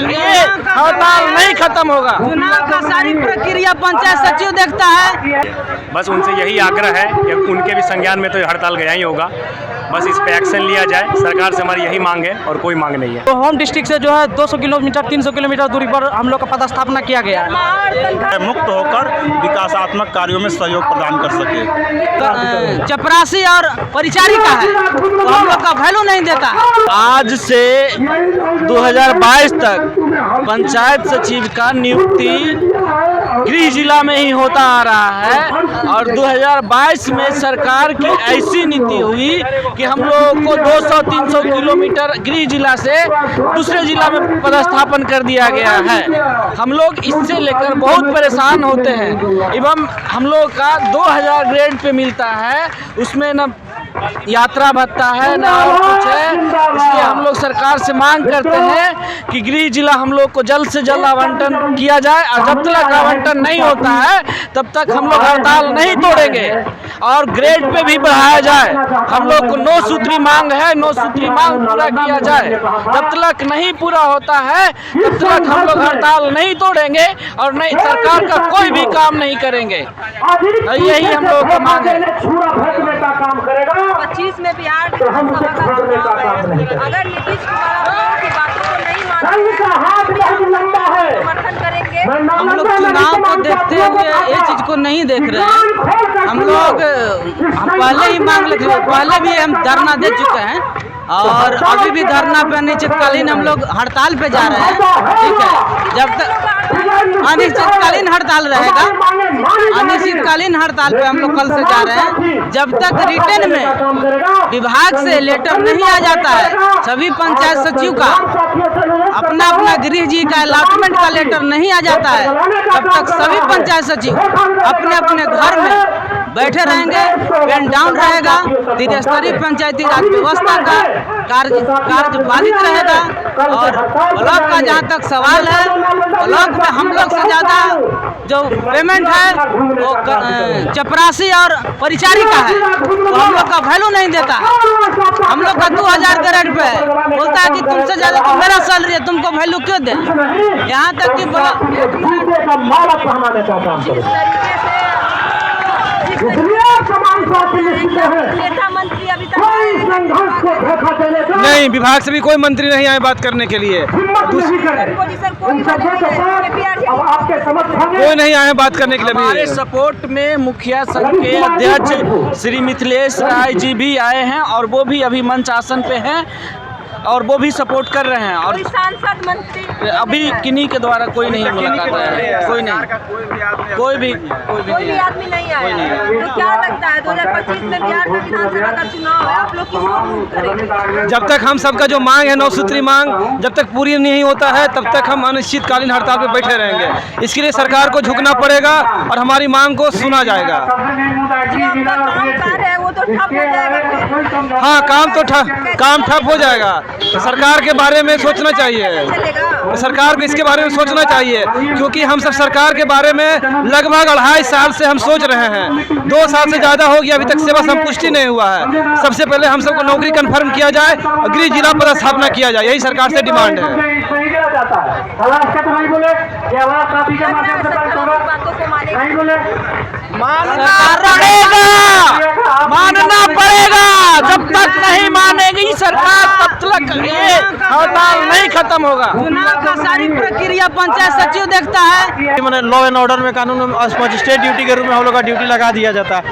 ये हड़ताल नहीं खत्म होगा। चुनाव का सारी प्रक्रिया पंचायत सचिव देखता है। बस उनसे यही आग्रह है कि उनके भी संज्ञान में तो ये हड़ताल गया ही होगा, बस इस पे एक्शन लिया जाए। सरकार से हमारी यही मांग है और कोई मांग नहीं है। तो होम डिस्ट्रिक्ट से जो है 200 किलोमीटर 300 किलोमीटर दूरी पर हम लोग का पदस्थापना किया गया है, मुक्त होकर विकासात्मक कार्यों में सहयोग प्रदान कर सके। चपरासी और परिचारिका है तो हम लोग का वैल्यू नहीं देता। आज से 2022 तक पंचायत सचिव का नियुक्ति गृह जिला में ही होता आ रहा है और 2022 में सरकार की ऐसी नीति हुई कि हम लोगों को 200-300 किलोमीटर गृह जिला से दूसरे जिला में पदस्थापन कर दिया गया है। हम लोग इससे लेकर बहुत परेशान होते हैं एवं हम लोग का 2000 ग्रेड पे मिलता है, उसमें न यात्रा भत्ता है ना और कुछ है। इसलिए हम लोग सरकार से मांग करते हैं कि गृह जिला हम लोग को जल्द से जल्द आवंटन किया जाए और जब तक आवंटन नहीं होता है तब तक हम लोग हड़ताल नहीं तोड़ेंगे और ग्रेड पे भी बढ़ाया जाए। हम लोग को 9 सूत्री मांग है, 9 सूत्री मांग पूरा किया जाए। जब तक नहीं पूरा होता है तब तक हम लोग हड़ताल नहीं तोड़ेंगे और नहीं सरकार का कोई भी काम नहीं करेंगे। यही हम लोग का मांग है। 25 में बिहार विधानसभा का चुनाव है। अगर नीतीश कुमार की बातों को नहीं मानेंगे समर्थन करेंगे। हम लोग चुनाव को देखते हुए ये चीज को नहीं देख रहे हैं। हम लोग पहले ही मांग लिखे, पहले भी हम धरना दे चुके हैं और अभी भी धरना पे अनिश्चितकालीन हम लोग हड़ताल पे जा रहे हैं। ठीक है, जब तक अनिश्चितकालीन हड़ताल रहेगा, अनिश्चितकालीन हड़ताल पे हम लोग कल से जा रहे हैं। जब तक रिटर्न में विभाग से लेटर नहीं आ जाता है, सभी पंचायत सचिव का अपना अपना गृह जी का अलॉटमेंट का लेटर नहीं आ जाता है, तब तक सभी पंचायत सचिव अपने अपने घर में बैठे रहेंगे। पेन डाउन रहेगा, त्रिस्तरीय पंचायती राज व्यवस्था का कार्य बाधित रहेगा। और ब्लॉक का जहाँ तक सवाल है, ब्लॉक में हम लोग से ज़्यादा जो पेमेंट है वो चपरासी और परिचारिका है तो हम लोग का वैल्यू नहीं देता। हम लोग का 2000 ग्रेड पे बोलता है कि तुमसे ज़्यादा तो मेरा सैलरी है, तुमको वैल्यू क्यों दे। यहाँ तक कि नेता मंत्री अभी तक नहीं, विभाग से भी कोई मंत्री नहीं आए बात करने के लिए, कोई नहीं आए बात करने के लिए। हमारे सपोर्ट में मुखिया संघ के अध्यक्ष श्री मिथिलेश राय जी भी आए हैं और वो भी अभी मंच आसन पे हैं और वो भी सपोर्ट कर रहे हैं। और सांसद मंत्री अभी किन्हीं के द्वारा कोई नहीं मुलाकात है, कोई नहीं, कोई भी आदमी नहीं आया। तो क्या लगता है 2025 में बिहार का विधानसभा का चुनाव है, आप लोग किसको वोट करेंगे? जब तक हम सबका जो मांग है 9 सूत्री मांग जब तक पूरी नहीं होता है तब तक हम अनिश्चितकालीन हड़ताल पे बैठे रहेंगे। इसके लिए सरकार को झुकना पड़ेगा और हमारी मांग को सुना जाएगा। वो तो ठप हो जाएगा। हाँ, काम ठप हो जाएगा। सरकार के बारे में सोचना चाहिए, सरकार को इसके बारे में सोचना चाहिए क्योंकि हम सब सरकार के बारे में लगभग 2.5 साल से हम सोच रहे हैं। 2 साल से ज़्यादा हो गया, अभी तक सेवा संपुष्टि नहीं हुआ है। सबसे पहले हम सबको नौकरी कंफर्म किया जाए और गृह जिला पदस्थापना किया जाए, यही सरकार से डिमांड है। मानना पड़ेगा, जब तक नहीं मानेगी सरकार तब तक ये हड़ताल नहीं खत्म होगा। चुनाव का सारी प्रक्रिया पंचायत सचिव देखता है। मैंने लॉ एंड ऑर्डर में कानून में स्टेट ड्यूटी के रूप में हम लोग का ड्यूटी लगा दिया जाता है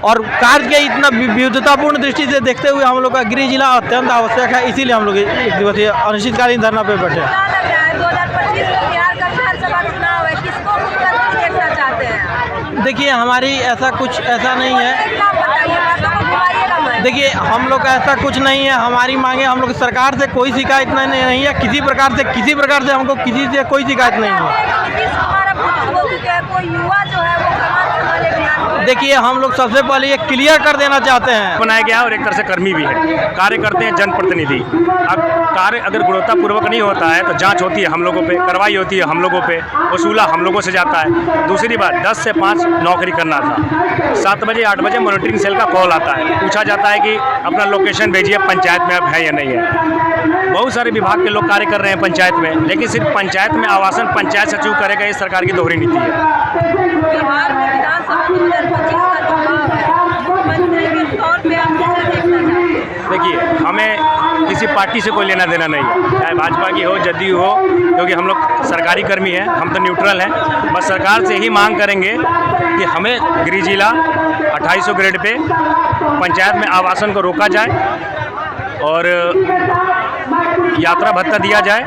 और कार्य के इतना विविधतापूर्ण दृष्टि से देखते हुए हम लोग का गृह जिला अत्यंत आवश्यक है। इसीलिए हम लोग एक दिवसीय अनिश्चितकालीन धरना पे बैठे। 2025 में बिहार का विधानसभा चुनाव है, किसको मुख्यमंत्री देखना चाहते हैं? देखिए, हमारी ऐसा नहीं है। देखिए, हम लोग का ऐसा कुछ नहीं है। हमारी मांगे, हम लोग सरकार से कोई शिकायत नहीं है, किसी प्रकार से हमको किसी से कोई शिकायत नहीं है। कोई युवा जो है वो देखिए, हम लोग सबसे पहले ये क्लियर कर देना चाहते हैं, बनाया गया और एक तरह से कर्मी भी है, कार्य करते हैं जनप्रतिनिधि। अब कार्य अगर गुणवत्तापूर्वक नहीं होता है तो जांच होती है हम लोगों पे, कार्रवाई होती है हम लोगों पे, वसूला हम लोगों से जाता है। दूसरी बात, 10 से 5 नौकरी करना था, 7 बजे 8 बजे मॉनिटरिंग सेल का कॉल आता है, पूछा जाता है कि अपना लोकेशन भेजिए, पंचायत में अब है या नहीं है। बहुत सारे विभाग के लोग कार्य कर रहे हैं पंचायत में, लेकिन सिर्फ पंचायत में आवासन पंचायत सचिव करेगा, ये सरकार की दोहरी नीति है। बिहार में विधानसभा 2025 का चुनाव है, मुख्यमंत्री के तौर पे आप कैसे देखना चाहते हैं? देखिए, हमें किसी पार्टी से कोई लेना देना नहीं है, चाहे भाजपा की हो, जदयू हो, क्योंकि हम लोग सरकारी कर्मी हैं, हम तो न्यूट्रल हैं। बस सरकार से ही मांग करेंगे कि हमें गृह जिला 2800 ग्रेड पे पंचायत में आवासन को रोका जाए और यात्रा भत्ता दिया जाए,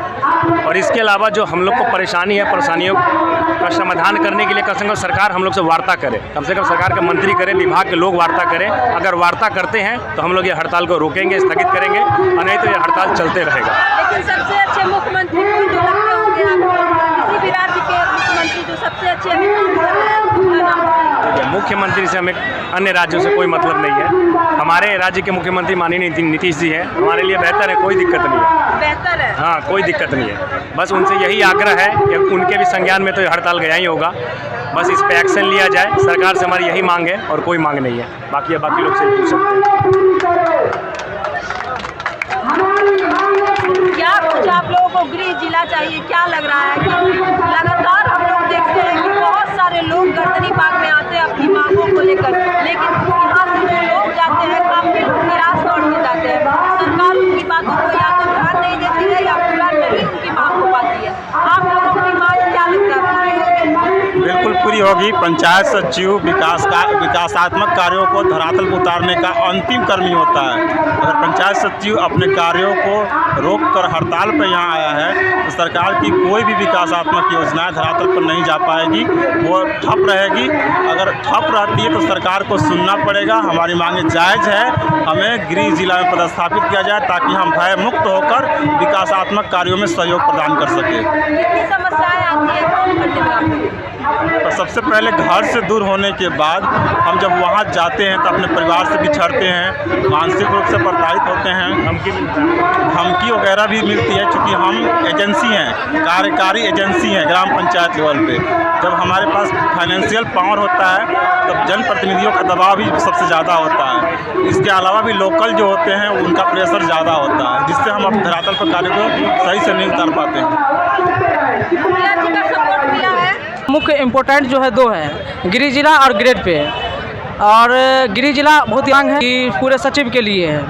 और इसके अलावा जो हम लोग को परेशानी है, परेशानियों का समाधान करने के लिए कम से कम सरकार हम लोग से वार्ता करे, कम से कम सरकार के मंत्री करें, विभाग के लोग वार्ता करें। अगर वार्ता करते हैं तो हम लोग ये हड़ताल को रोकेंगे, स्थगित करेंगे, और नहीं तो ये हड़ताल चलते रहेगा। लेकिन सबसे अच्छे मुख्यमंत्री को जो लगते होंगे आपको, किसी भी राज्य के मुख्यमंत्री जो सबसे अच्छे अभी काम कर रहे हैं, उनका नाम बताइए। मुख्यमंत्री से हमें अन्य राज्यों से कोई मतलब नहीं है। हमारे राज्य के मुख्यमंत्री माननीय नीतीश जी हैं, हमारे लिए बेहतर है, कोई दिक्कत नहीं है। बेहतर है। हाँ, कोई दिक्कत नहीं है। बस उनसे यही आग्रह है कि उनके भी संज्ञान में तो ये हड़ताल गया ही होगा, बस इस पे एक्शन लिया जाए। सरकार से हमारी यही मांग है और कोई मांग नहीं है। बाकी लोग से पूछ सकते हैं। क्या कुछ आप लोगों को गृह जिला चाहिए? क्या लग रहा है कि लगातार हम लोग देखते हैं कि बहुत सारे लोग गर्दनी बाग में आते हैं अपनी मांगों को लेकर, लेकिन यहाँ से जो लोग जाते हैं काफी निराश लौट के जाते हैं। सरकार उनकी बातों को या तो ध्यान नहीं देती है या पूरा नहीं उनकी मांग हो पाती है। आप लोगों की मांग क्या लगता है पूरी होगी? बिल्कुल पूरी होगी। पंचायत सचिव विकासात्मक कार्यों को धरातल पर उतारने का अंतिम कर्मी होता है। अगर पंचायत सचिव अपने कार्यों को रोक कर हड़ताल पर यहाँ आया है तो सरकार की कोई भी विकासात्मक योजनाएं धरातल पर नहीं जा पाएगी, वो ठप रहेगी। अगर ठप रहती है तो सरकार को सुनना पड़ेगा। हमारी मांगें जायज़ है, हमें गृह जिला में पदस्थापित किया जाए ताकि हम भय मुक्त होकर विकासात्मक कार्यों में सहयोग प्रदान कर सकें। कितनी समस्याएं आती है काम करने में आपको? तो सबसे पहले घर से दूर होने के बाद हम जब वहाँ जाते हैं तो अपने परिवार से बिछड़ते हैं, मानसिक रूप से प्रताड़ित होते हैं, धमकी वगैरह भी मिलती है। चूँकि हम एजेंसी हैं, कार्यकारी एजेंसी हैं ग्राम पंचायत लेवल पे, जब हमारे पास फाइनेंशियल पावर होता है तब जनप्रतिनिधियों का दबाव भी सबसे ज़्यादा होता है। इसके अलावा भी लोकल जो होते हैं उनका प्रेशर ज़्यादा होता है, जिससे हम अपने धरातल पर कार्य को सही से नहीं उतार पाते हैं। मुखिया जी का सपोर्ट मिला है? मुख्य इम्पोर्टेंट जो है दो है, गृह जिला और ग्रेड पे। और गृह जिला बहुत मांग है कि पूरे सचिव के लिए है।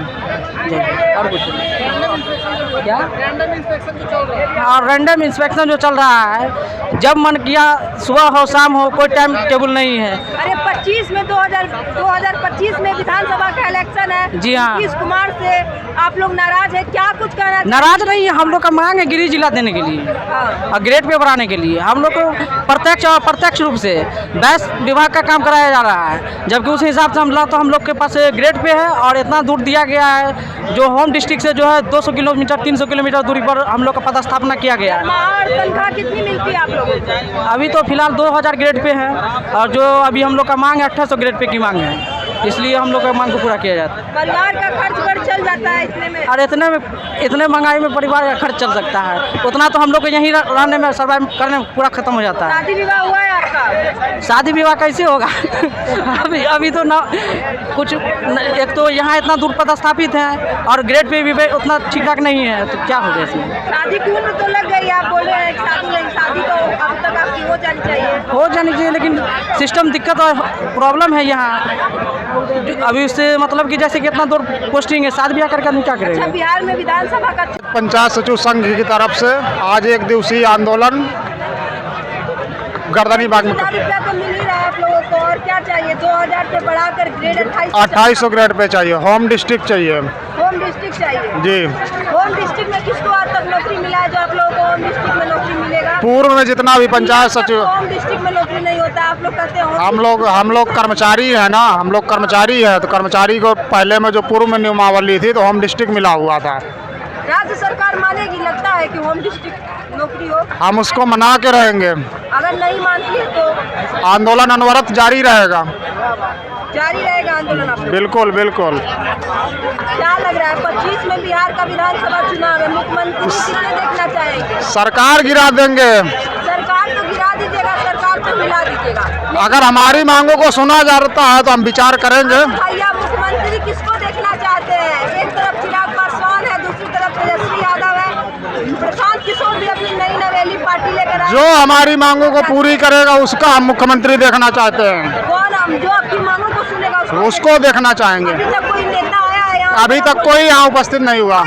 और कुछ क्या रैंडम इंस्पेक्शन जो चल रहा है, और रैंडम इंस्पेक्शन जो चल रहा है, जब मन किया सुबह हो शाम हो, कोई टाइम टेबल नहीं है। अरे 25 में 2025 में विधानसभा का इलेक्शन है। जी हाँ। नीतीश कुमार से आप लोग नाराज है? क्या कुछ कहना? नाराज नहीं है, हम लोग का मांग है गृह जिला देने के लिए और ग्रेड पे बढ़ाने के लिए। हम लोग को प्रत्यक्ष और प्रत्यक्ष रूप से 22 विभाग का काम कराया जा रहा है, जबकि उस हिसाब से हम लोग के पास ग्रेड पे है और इतना दूर दिया गया है। जो होम डिस्ट्रिक्ट से जो है 200 किलोमीटर 300 किलोमीटर दूरी पर हम लोग का पदस्थापना किया गया है। और तनख्वाह कितनी मिलती है आप लोगों को? अभी तो फिलहाल 2000 ग्रेड पे है, और जो अभी हम लोग का मांग है 2800 ग्रेड पे की मांग है, इसलिए हम लोग का मांग को पूरा किया जाता है। परिवार का खर्च बढ़ चल जाता है इतने में? और इतने महंगाई में परिवार का खर्च चल सकता है, उतना तो हम लोग को यहीं रहने में सर्वाइव करने में पूरा खत्म हो जाता है। शादी विवाह हुआ है आपका? शादी विवाह कैसे होगा? अभी तो ना कुछ एक तो यहाँ इतना दूर पदस्थापित है और ग्रेड पे भी उतना ठीक ठाक नहीं है, तो क्या हो गया इसमें? शादी की उम्र तो लग गई, आप बोल रहे हैं शादी तो अब तक आपकी हो जानी चाहिए। लेकिन सिस्टम दिक्कत और प्रॉब्लम है यहाँ। अभी उससे मतलब कि जैसे कि इतना दूर पोस्टिंग है, शादी ब्याह करके आदमी क्या करेगा? अच्छा, बिहार में विधानसभा का पंचायत सचिव संघ की तरफ से आज एक दिवसीय आंदोलन गर्दनी बाग में। रुपया तो मिल ही रहा है आप लोगों को, और क्या चाहिए? 2000 से बढ़ाकर ग्रेड 2800 ग्रेड पे चाहिए, होम डिस्ट्रिक्ट चाहिए। होम डिस्ट्रिक्ट चाहिए जी। होम डिस्ट्रिक्ट में किसको आज तक नौकरी मिला है जो आप लोगों को होम डिस्ट्रिक्ट में नौकरी मिलेगा? पूर्व में जितना भी पंचायत सचिव, होम डिस्ट्रिक्ट में नौकरी नहीं होता, आप लोग कहते हैं हम लोग कर्मचारी है ना, हम लोग कर्मचारी है, तो कर्मचारी को पहले में जो पूर्व में नियमावली थी तो होम डिस्ट्रिक्ट मिला हुआ था। राज्य सरकार मानेगी? लगता है कि होम डिस्ट्रिक्ट नौकरी हो? हम उसको मना के रहेंगे, अगर नहीं मानती है तो आंदोलन अनवरत जारी रहेगा। जारी रहेगा आंदोलन आप? बिल्कुल बिल्कुल। क्या लग रहा है 25 में बिहार का विधानसभा चुनाव है, मुख्यमंत्री किसे देखना चाहेंगे? सरकार गिरा देंगे। सरकार तो गिरा दीजिएगा, सरकार तो मिला दीजिएगा। अगर हमारी मांगों को सुना जाता है तो हम विचार करेंगे। भैया मुख्यमंत्री किसको देखना चाहते हैं? एक तरफ चिराग पासवान है, दूसरी तरफ तेजस्वी यादव भी अपनी नई नवेली पार्टी लेकर आए। जो हमारी मांगों को पूरी करेगा उसका हम मुख्यमंत्री देखना चाहते हैं। कौन हम जो आपकी मांगों को सुनेगा उसको देखना चाहेंगे। अभी तक कोई नेता आया है यहाँ? अभी तक कोई यहाँ उपस्थित नहीं हुआ।